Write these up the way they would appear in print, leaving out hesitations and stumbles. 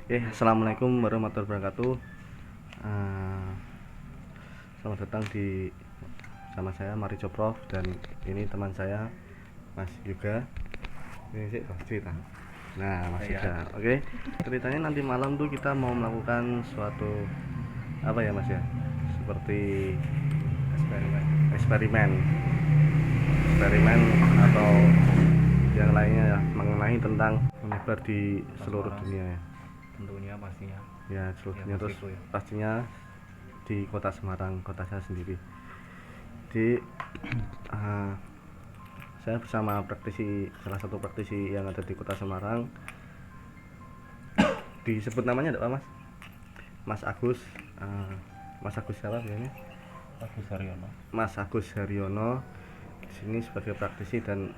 Assalamualaikum warahmatullahi wabarakatuh. Eh, Selamat datang di sama saya Marijo Prof dan ini teman saya Mas Yuga. Ini sih cerita. Nah, Mas Yuga. Oke. Ceritanya nanti malam tuh kita mau melakukan suatu apa ya, Mas ya? Seperti eksperimen. Eksperimen atau yang lainnya ya, mengenai tentang menyebar di seluruh dunia ya. Tentunya pastinya Ya, seluruh ya, dunia terus pastiku ya. pastinya di kota Semarang, kota saya sendiri. Jadi saya bersama salah satu praktisi yang ada di kota Semarang. Disebut namanya enggak, Mas? Mas Agus. Mas Agus siapa sebenarnya? Agus Haryono. Mas Agus Haryono di sini sebagai praktisi dan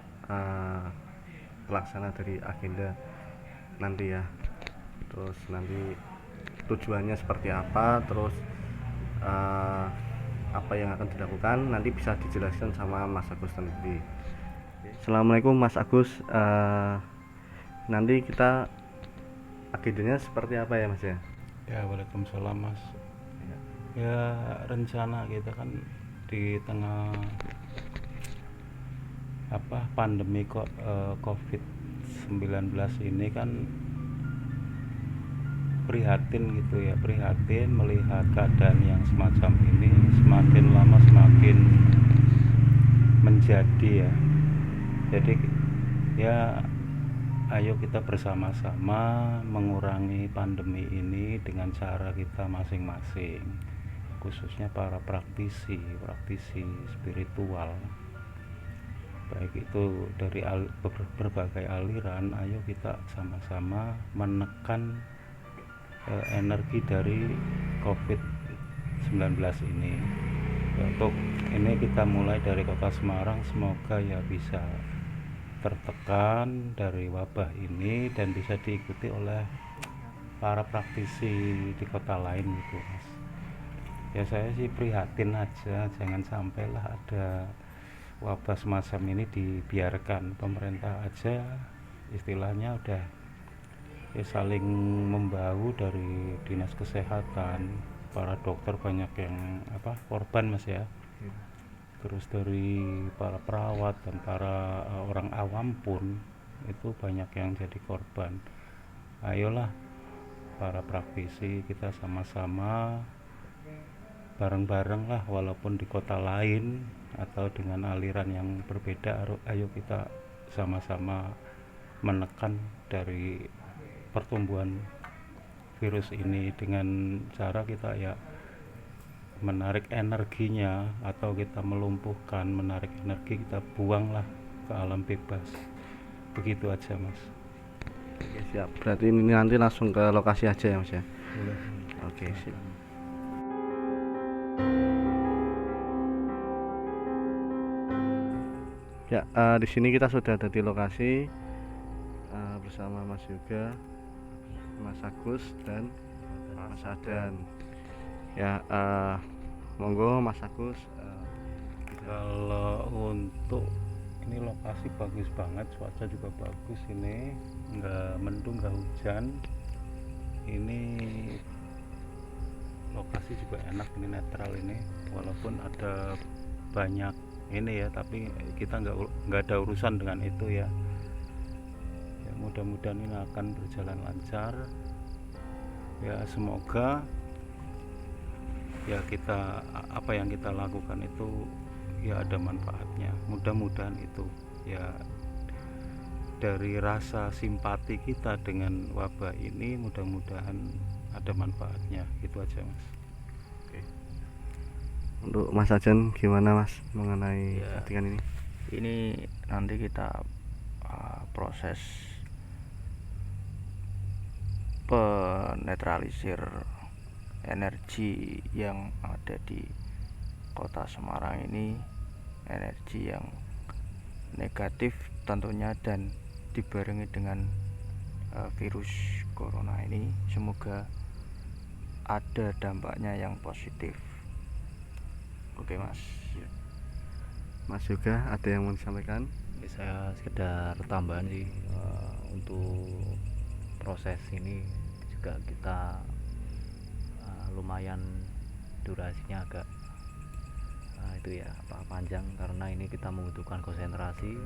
pelaksana dari agenda nanti ya. Terus nanti tujuannya seperti apa, terus apa yang akan dilakukan nanti bisa dijelaskan sama Mas Agus nanti. Assalamualaikum Mas Agus. Nanti kita agendanya seperti apa ya Mas ya? Ya, waalaikumsalam Mas. Ya, rencana kita kan di tengah pandemi COVID-19 ini kan prihatin gitu ya, prihatin melihat keadaan yang semacam ini semakin lama semakin menjadi ya. Jadi ya, ayo kita bersama-sama mengurangi pandemi ini dengan cara kita masing-masing, khususnya para praktisi spiritual, baik itu dari berbagai aliran. Ayo kita sama-sama menekan energi dari COVID-19 ini. Untuk ini kita mulai dari kota Semarang, semoga ya bisa tertekan dari wabah ini dan bisa diikuti oleh para praktisi di kota lain gitu Mas. Ya saya sih prihatin aja, jangan sampailah ada wabah semacam ini dibiarkan. Pemerintah aja istilahnya udah ya saling membahu, dari dinas kesehatan, para dokter banyak yang korban Mas ya. Terus dari para perawat dan para orang awam pun itu banyak yang jadi korban. Ayolah para praktisi, kita sama-sama bareng-bareng lah, walaupun di kota lain atau dengan aliran yang berbeda, ayo kita sama-sama menekan dari pertumbuhan virus ini dengan cara kita ya menarik energinya, atau kita melumpuhkan, menarik energi, kita buanglah ke alam bebas. Begitu aja Mas. Oke, siap. Berarti ini nanti langsung ke lokasi aja ya Mas ya? Boleh. Oke, sip. Ya, di sini kita sudah ada di lokasi bersama Mas Yuga, Mas Agus dan Mas Adan. Ya, monggo Mas Agus. Kalau untuk ini lokasi bagus banget, cuaca juga bagus, ini nggak mendung nggak hujan, ini lokasi juga enak, ini netral ini, walaupun ada banyak ini ya, tapi kita nggak ada urusan dengan itu ya. Ya, mudah-mudahan ini akan berjalan lancar ya, semoga ya kita apa yang kita lakukan itu ya ada manfaatnya. Mudah-mudahan itu ya, dari rasa simpati kita dengan wabah ini, mudah-mudahan ada manfaatnya. Itu aja Mas. Oke. Untuk Mas Ajan gimana Mas mengenai Ya, settingan ini? ini nanti kita proses penetralisir energi yang ada di kota Semarang ini, energi yang negatif tentunya, dan dibarengi dengan virus corona ini. Semoga ada dampaknya yang positif. Oke Mas. Mas Yuga ada yang mau disampaikan? Saya sekedar tambahan sih, untuk proses ini juga juga kita lumayan durasinya agak itu ya panjang, karena ini kita membutuhkan konsentrasi.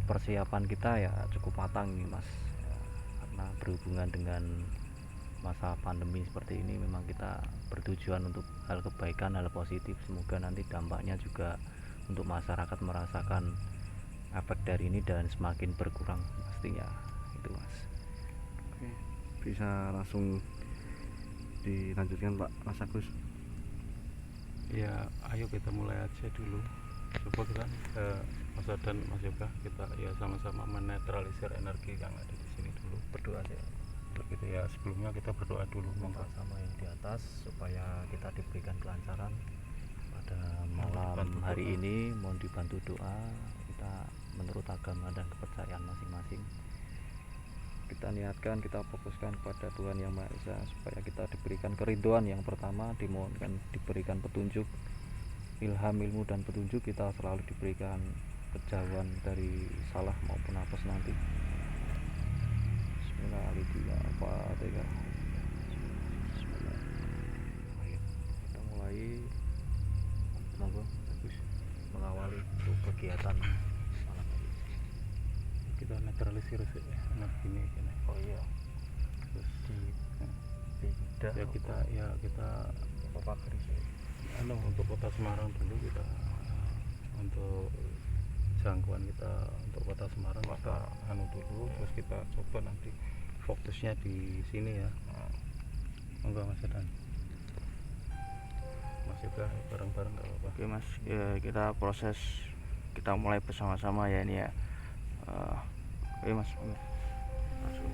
Persiapan kita ya cukup matang ini Mas, karena berhubungan dengan masa pandemi seperti ini memang kita bertujuan untuk hal kebaikan, hal positif. Semoga nanti dampaknya juga untuk masyarakat merasakan efek dari ini dan semakin berkurang pastinya, itu Mas. Oke, bisa langsung dilanjutkan Pak Mas Agus. Ya ayo kita mulai aja dulu. Coba kan Mas dan Mas Yoga, kita ya sama-sama menetralisir energi yang ada di sini dulu. Berdoa ya Begitu ya, sebelumnya kita berdoa dulu, monggo. sama yang di atas supaya kita diberikan kelancaran pada malam hari ini. Mohon dibantu doa kita menurut agama dan kepercayaan masing-masing. Kita niatkan, kita fokuskan kepada Tuhan Yang Maha Esa supaya kita diberikan kerinduan. Yang pertama dimohonkan diberikan petunjuk, ilham, ilmu dan petunjuk. Kita selalu diberikan kejauhan dari salah maupun apes nanti. Bismillahirrahmanirrahim. Kita mulai, Monggo bagus mengawali untuk kegiatan malam hari. Kita netralisir sih energi ini gini. Oh iya, Terus tidak ya kita apa sih? untuk kota Semarang dulu, kita untuk jangkauan kita untuk kota Semarang kita dulu, terus kita coba nanti fokusnya di sini ya. Monggo Mas Dan Mas juga bareng-bareng nggak apa-apa. Oke Mas, ya, kita proses, kita mulai bersama-sama ya ini ya. Oke Mas, langsung.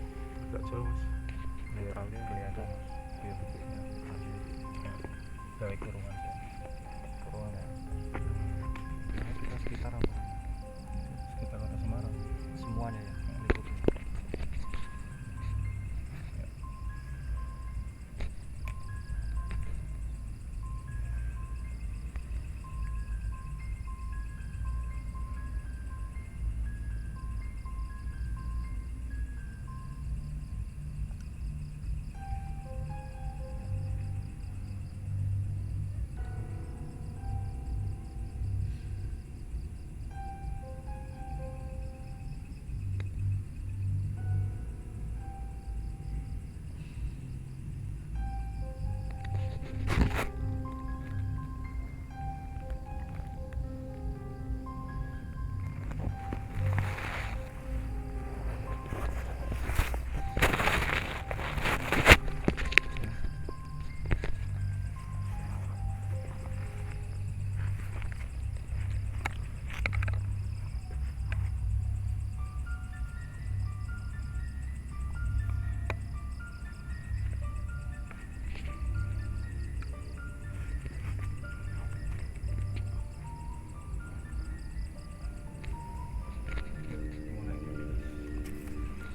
Agak jauh Mas. Netralnya kelihatan Mas. Iya bentuknya. Gawe kurungan sih. Kurang ya. Nah, kita sekitar apa? Sekitar kota Semarang. Semuanya ya. Meliputi.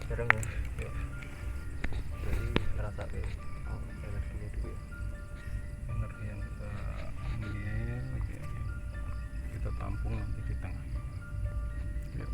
Bareng ya. Ya. Jadi ngerasa kayak energinya dulu ya. Energi yang kita ambil kita tampung nanti di tengah. Ya.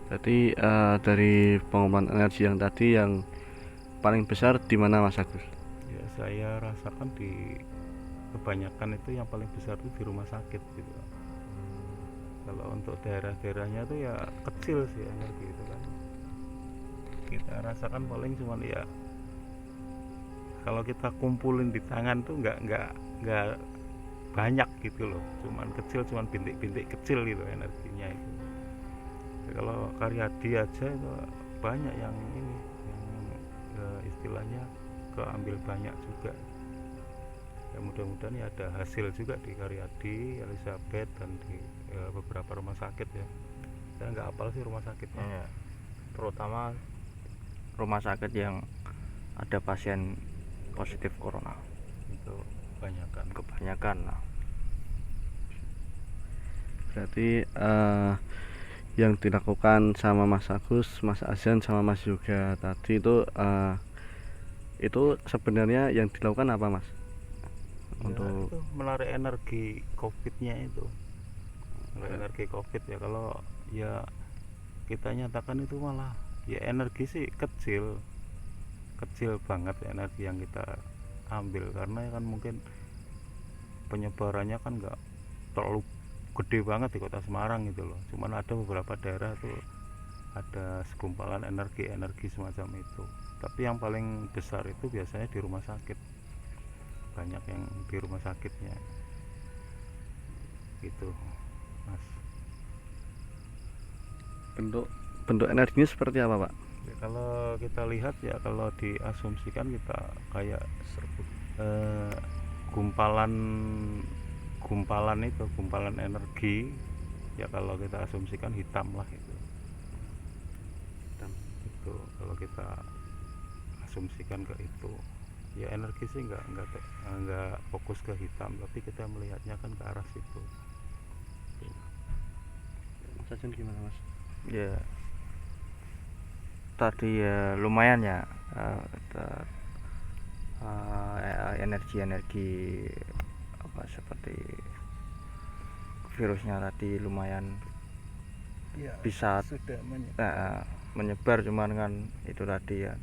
Berarti dari pengumpulan energi yang tadi yang paling besar di mana Mas Agus? Ya saya rasakan di kebanyakan itu yang paling besar itu di rumah sakit gitu. Kalau untuk daerah-daerahnya itu ya kecil sih energi itu kan. Kita rasakan paling cuman ya kalau kita kumpulin di tangan tuh nggak banyak gitu loh, cuman kecil, cuman bintik-bintik kecil gitu energinya itu. Ya, kalau Karyadi aja itu banyak yang ini yang istilahnya keambil banyak juga. Ya mudah-mudahan ya ada hasil juga di Karyadi, Elizabeth dan di beberapa rumah sakit ya. Saya nggak hafal sih rumah sakitnya. Ya, terutama rumah sakit yang ada pasien positif corona Itu kebanyakan. Nah, Berarti yang dilakukan sama Mas Agus, Mas Azan sama Mas Yoga tadi itu sebenarnya yang dilakukan apa Mas? untuk itu menarik energi COVID-nya itu. Menarik energi COVID ya, kalau ya kita nyatakan itu malah ya energi sih kecil banget energi yang kita ambil, karena kan mungkin penyebarannya kan nggak terlalu gede banget di kota Semarang gitu loh. Cuman ada beberapa daerah tuh ada segumpalan energi semacam itu. Tapi yang paling besar itu biasanya di rumah sakit, banyak yang di rumah sakitnya gitu Mas. Bentuk energinya seperti apa Pak? Ya, kalau kita lihat ya, kalau diasumsikan kita kayak gumpalan energi ya, kalau kita asumsikan hitam lah itu kalau kita asumsikan ke itu ya, energi sih nggak fokus ke hitam, tapi kita melihatnya kan ke arah situ. Mas Azan gimana Mas? ya tadi ya lumayan ya, energi apa seperti virusnya tadi lumayan Ya, bisa sudah menyebar, cuman kan itu tadi ya,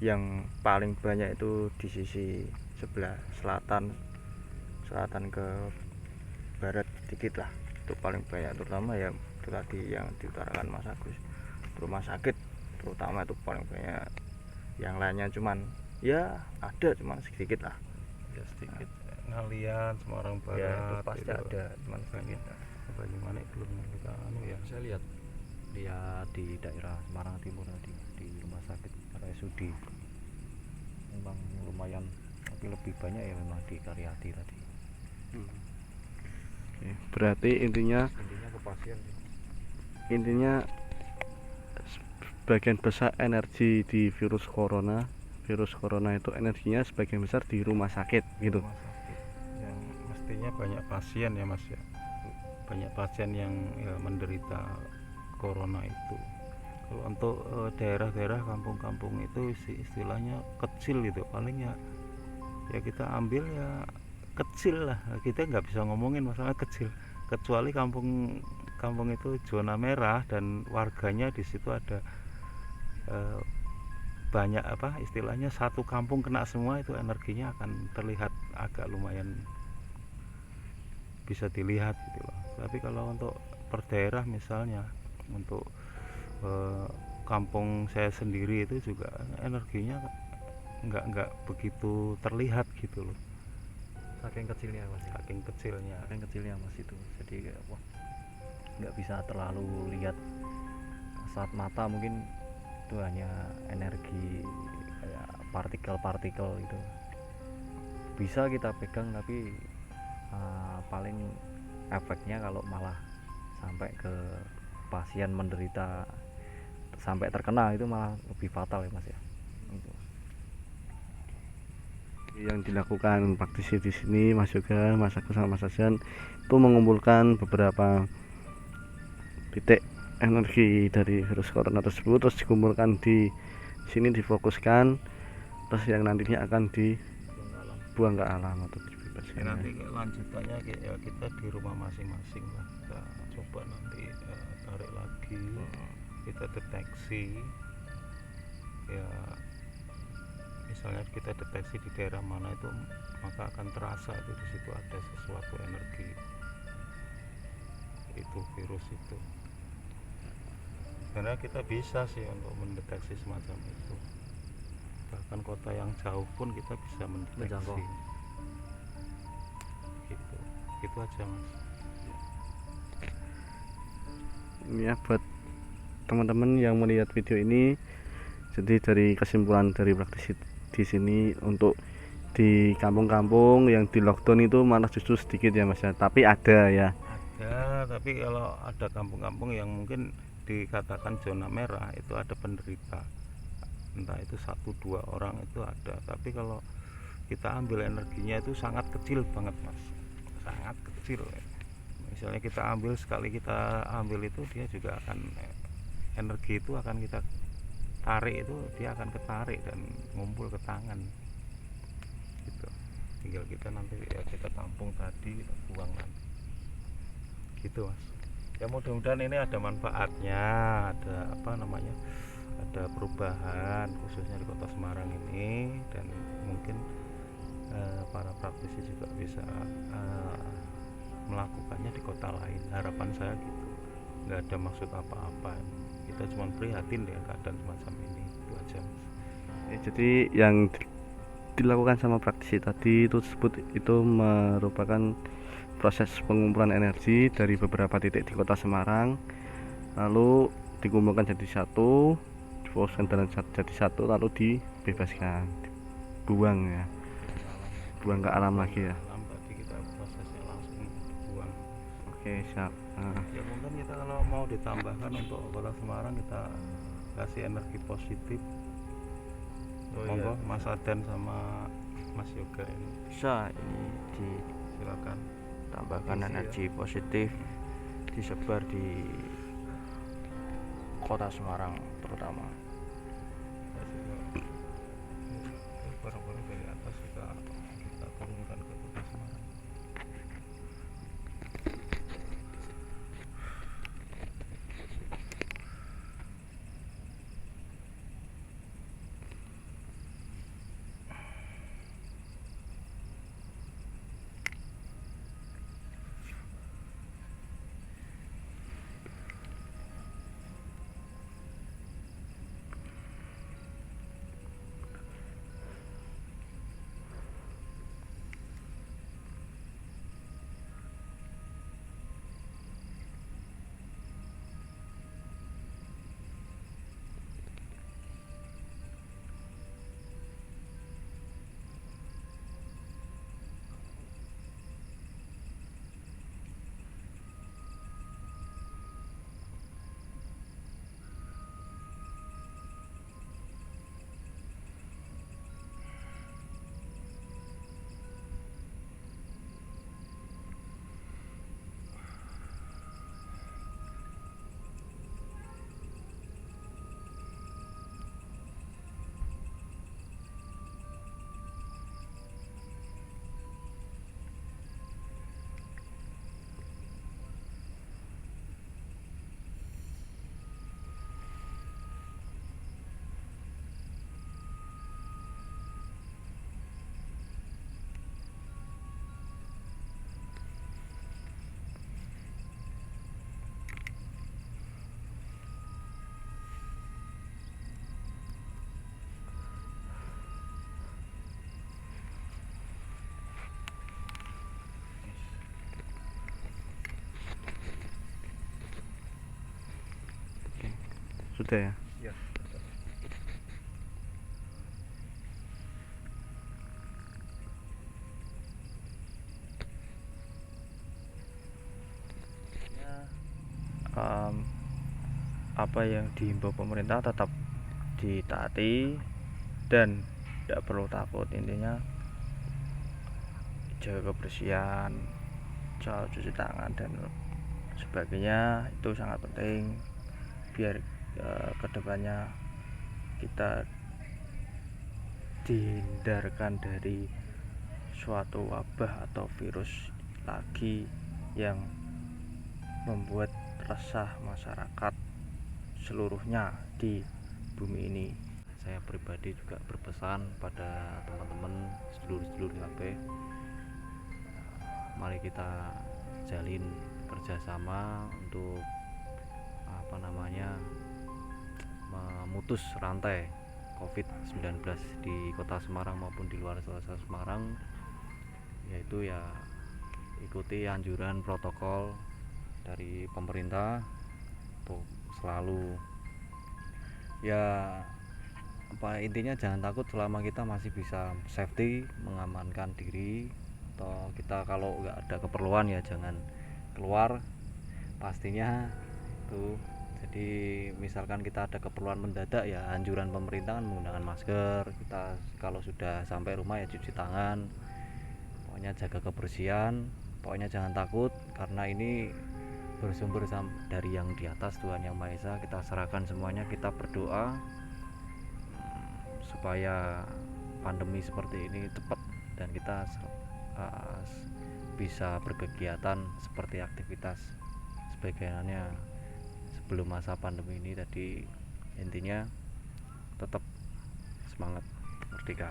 yang paling banyak itu di sisi sebelah selatan ke barat sedikit lah, itu paling banyak, terutama ya itu tadi yang diutarakan Mas Agus, rumah sakit terutama itu paling banyak. Yang lainnya cuman ya ada, cuman sedikit lah ya, sedikit. Ngalian, Semarang Barat ya, itu pasti itu ada, cuman sedikit. Bagaimana belum kita ya. Saya lihat di daerah Semarang Timur tadi di rumah sakit RSUD memang lumayan, tapi lebih banyak ya memang di Karyadi tadi. Oke, berarti intinya Ke pasien sih. sebagian besar energi di virus corona itu energinya sebagian besar di rumah sakit gitu. Rumah sakit yang mestinya banyak pasien ya Mas ya, banyak pasien yang ya, menderita corona itu. Kalau untuk daerah-daerah kampung-kampung itu istilahnya kecil gitu, paling ya kita ambil ya kecil lah, kita nggak bisa ngomongin masalah kecil, kecuali kampung itu zona merah dan warganya di situ ada banyak apa istilahnya satu kampung kena semua, itu energinya akan terlihat agak lumayan bisa dilihat gitu loh. Tapi kalau untuk per daerah misalnya untuk kampung saya sendiri itu juga energinya nggak begitu terlihat gitu loh, Saking kecilnya Mas. saking kecilnya Mas itu. Jadi kayak wah, nggak bisa terlalu lihat kasat mata, mungkin itu hanya energi kayak partikel-partikel itu bisa kita pegang, tapi paling efeknya kalau malah sampai ke pasien menderita sampai terkena itu malah lebih fatal ya Mas ya. Yang dilakukan praktisi di sini Mas Yoga, Mas Agus sama Mas Azan itu mengumpulkan beberapa titik energi dari virus corona tersebut, terus dikumpulkan di sini, difokuskan, terus yang nantinya akan dibuang ke alam atau bebaskan nanti ya. lanjutannya ya kita di rumah masing-masing lah, kita coba nanti tarik lagi, kita deteksi ya, misalnya kita deteksi di daerah mana itu, maka akan terasa itu di situ ada sesuatu energi itu, virus itu. Karena kita bisa sih untuk mendeteksi semacam itu, bahkan kota yang jauh pun kita bisa Menjangkau. mendeteksi. Gitu aja mas. Ya buat teman-teman yang melihat video ini, jadi dari kesimpulan dari praktis di sini, untuk di kampung-kampung yang di lockdown itu malah justru sedikit ya mas ya, tapi ada ya. Ada, tapi kalau ada kampung-kampung yang mungkin dikatakan zona merah itu ada penderita, entah itu 1-2 orang itu ada, tapi kalau kita ambil energinya itu sangat kecil banget mas, sangat kecil. Misalnya kita ambil, sekali kita ambil itu dia juga akan, energi itu akan kita tarik, itu dia akan ketarik dan ngumpul ke tangan gitu. Tinggal kita nanti ya kita tampung tadi, kita buang nanti gitu mas. Ya mudah-mudahan ini ada manfaatnya, ada apa namanya, ada perubahan khususnya di Kota Semarang ini, dan mungkin para praktisi juga bisa melakukannya di kota lain. Harapan saya gitu, nggak ada maksud apa-apa, kita cuma prihatin dengan keadaan semacam ini, itu aja mas. Ya, jadi yang dilakukan sama praktisi tadi itu tersebut itu merupakan proses pengumpulan energi dari beberapa titik di Kota Semarang, lalu dikumpulkan jadi satu, difokuskan dalam jadi satu, lalu dibebaskan, dibuang ya, buang ke alam lagi ya. Alam tadi kita prosesnya langsung buang. Oke siap. Ya mungkin kita kalau mau ditambahkan untuk Kota Semarang, kita kasih energi positif. Monggo Mas Aden sama Mas Yoga ini Bisa ini silakan. ditambahkan Isi ya. energi positif, disebar di Kota Semarang terutama. Barang-barang dari atas kita turunkan ke Kota Semarang. Sudah ya. Ya. Apa yang dihimbau pemerintah tetap ditaati dan tidak perlu takut. Intinya jaga kebersihan, selalu cuci tangan dan sebagainya, itu sangat penting biar kedepannya kita dihindarkan dari suatu wabah atau virus lagi yang membuat resah masyarakat seluruhnya di bumi ini. Saya pribadi juga berpesan pada teman-teman sedulur-sedulur HP, mari kita jalin kerjasama untuk memutus rantai COVID-19 di kota Semarang maupun di luar kota Semarang, yaitu ya ikuti anjuran protokol dari pemerintah untuk selalu intinya jangan takut selama kita masih bisa safety, mengamankan diri, atau kita kalau nggak ada keperluan ya jangan keluar pastinya itu. Jadi misalkan kita ada keperluan mendadak ya anjuran pemerintah kan menggunakan masker, kita kalau sudah sampai rumah ya cuci tangan, pokoknya jaga kebersihan, pokoknya jangan takut karena ini bersumber dari yang di atas, Tuhan Yang Maha Esa. Kita serahkan semuanya, kita berdoa supaya pandemi seperti ini cepat dan kita bisa berkegiatan seperti aktivitas sebagaimana sebelum masa pandemi ini tadi. Intinya tetap semangat, merdeka.